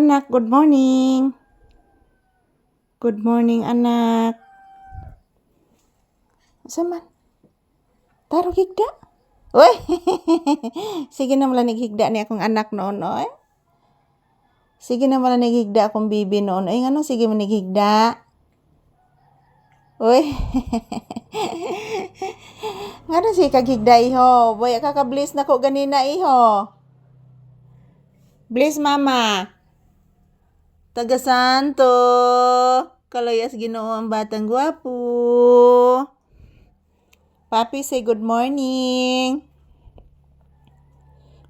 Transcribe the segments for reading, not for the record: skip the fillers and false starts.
Anak, good morning. Good morning, anak. Saman? Taro higda? Uy! Sige na malanig higda ni akong anak noon, oy. Sige na malanig higda akong bibi noon. Ay, ngano sige manig higda? Uy! Ngano si kaghigda, iho? Boy, kakablis na ko ganina, iho. Bliss, mama. Taga Santo. Kalayas Ginoo ang batang gwapo. Papi, say good morning.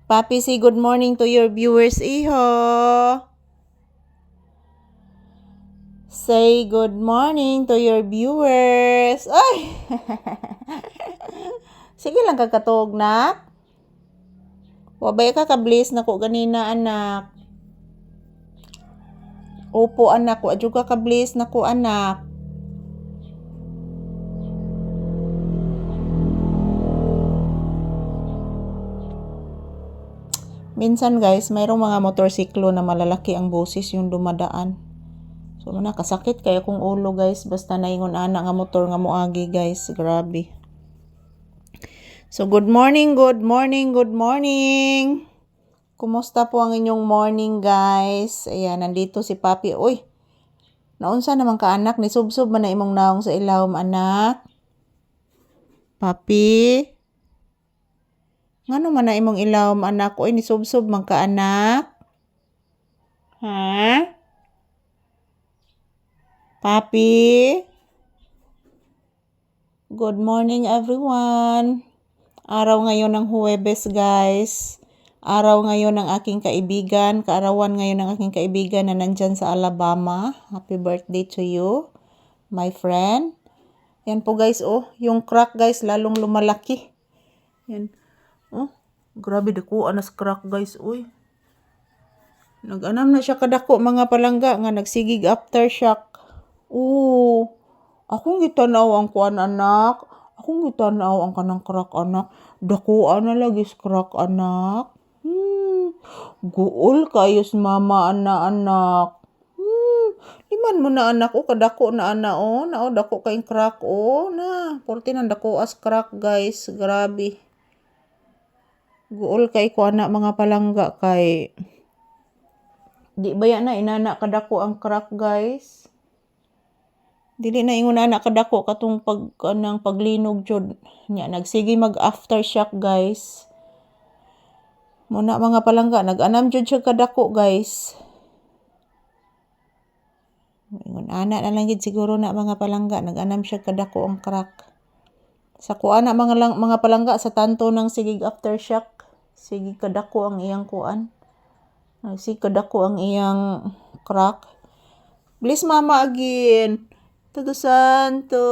Papi, say good morning to your viewers, iho. Say good morning to your viewers. Ay! Sige lang kakatog, nak. Wabay ka kablis na ko ganina, anak. Opo, anak. Wadyo ka kablis na ko, anak. Minsan guys, mayroong mga motorsiklo na malalaki ang boses yung dumadaan. So nakasakit kaya kung ulo guys, basta naingon ana nga motor nga moagi guys, grabe. So good morning, good morning, good morning. Kumusta po ang inyong morning guys? Ayan, nandito si Papi. Uy, naunsa naman ka anak, ni subsob man na imong naong sa ilawom anak. Papi? Ngano man na imong ilawom anak? Uy, ni subsob man ka anak. Ha? Papi? Good morning everyone. Araw ngayon ng Huwebes guys. Araw ngayon ng aking kaibigan. Kaarawan ngayon ng aking kaibigan na nandyan sa Alabama. Happy birthday to you, my friend. Yan po guys, oh. Yung crack guys, lalong lumalaki. Yan. Oh, grabe dako anas crack guys, uy. Nag-anam na siya kadako mga palangga nga nagsigig aftershock. Oo. Akong gitanaw ang kuan anak. Akong gitanaw ang kanang crack anak. Dako na lagi crack anak. Guol kayos mama anak. Liman mo na anak o kadako na ana o. Na o dako kayong crack o na. Porti nang dako as crack guys. Grabe. Guol kay ko anak mga palangga kay di baya na inana kadako ang crack guys. Dili na ingon anak kadako katong kanang paglinog jud nya nagsige mag aftershock guys. Muna mga palangga nag-anam jud siya kadako guys. Ingon ana na lang gid siguro na mga palangga nag-anam siya kadako ang crack. Sa kuan na mga palangga sa tanto ng sigig aftershock, sige kadako ang iyang kuan. Sige kadako ang iyang crack. Bliss mama again. Taga Santo.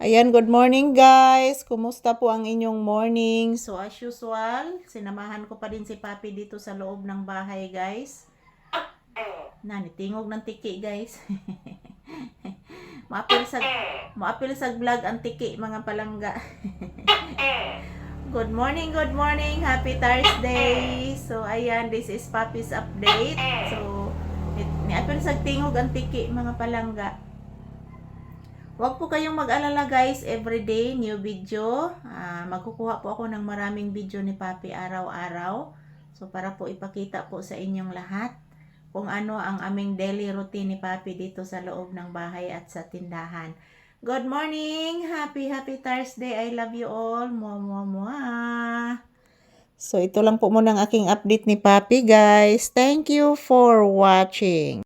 Ayan, good morning guys. Kumusta po ang inyong morning? So as usual, sinamahan ko pa din si Papi dito sa loob ng bahay guys. Tingog ng tiki guys. Maapil sa vlog ang tiki mga palangga. Good morning, good morning. Happy Thursday. So ayan, this is Papi's update. So niapil sa tingog ang tiki mga palangga. Huwag po kayong mag-alala guys, everyday new video. Magkukuha po ako ng maraming video ni Papi araw-araw. So para po ipakita po sa inyong lahat kung ano ang aming daily routine ni Papi dito sa loob ng bahay at sa tindahan. Good morning! Happy Thursday! I love you all! Mwah, mwah, mwah! So ito lang po muna ang aking update ni Papi guys. Thank you for watching!